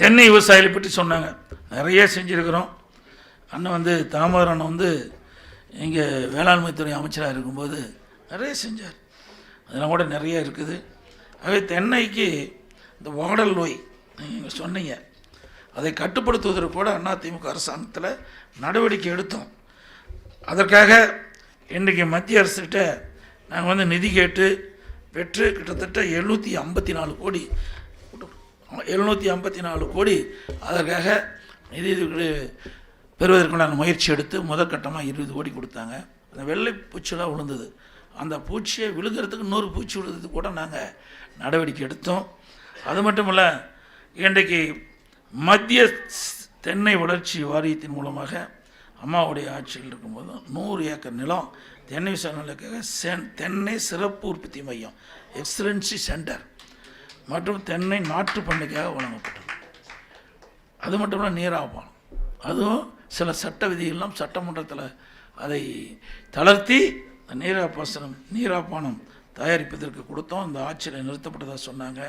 தென்னை விவசாயிகளை பற்றி சொன்னாங்க. நிறைய செஞ்சுருக்கிறோம். அண்ணன் தாமோதர் அண்ணன் இங்கே வேளாண்மைத்துறை அமைச்சராக இருக்கும்போது நிறைய செஞ்சார். அதெல்லாம் கூட நிறைய இருக்குது. ஆகவே தென்னைக்கு இந்த வாடல் நோய் நீங்கள் சொன்னீங்க, அதை கட்டுப்படுத்துவதற்கு கூட அதிமுக அரசாங்கத்தில் நடவடிக்கை எடுத்தோம். அதற்காக இன்றைக்கி மத்திய அரசுகிட்ட நாங்கள் நிதி கேட்டு பெற்று கிட்டத்தட்ட 754 கோடி 754 கோடி அதற்காக நிதி பெறுவதற்குண்டான முயற்சி எடுத்து முதற்கட்டமாக 20 கோடி கொடுத்தாங்க. அந்த வெள்ளை பூச்சிலாம் விழுந்தது. அந்த பூச்சியை விழுகிறதுக்கு இன்னொரு பூச்சி விழுகிறதுக்கு கூட நாங்கள் நடவடிக்கை எடுத்தோம். அது மட்டும் இல்லை, இன்றைக்கு மத்திய தென்னை வளர்ச்சி வாரியத்தின் மூலமாக அம்மாவுடைய ஆட்சியில் இருக்கும்போது 100 ஏக்கர் நிலம் தென்னை விவசாயிகளுக்காக தென்னை சிறப்பு உற்பத்தி மையம் எக்ஸலன்சி சென்டர் மற்றும் தென்னை நாட்டு பண்ணைக்காக வழங்கப்பட்டது. அது மட்டும் இல்லை, நீராப்பானம், அதுவும் சில சட்ட விதிகள்லாம் சட்டமன்றத்தில் அதை தளர்த்தி நீராப்பானம் தயாரிப்பதற்கு கொடுத்தோம். அந்த ஆட்சியில் நிறுத்தப்பட்டதாக சொன்னாங்க.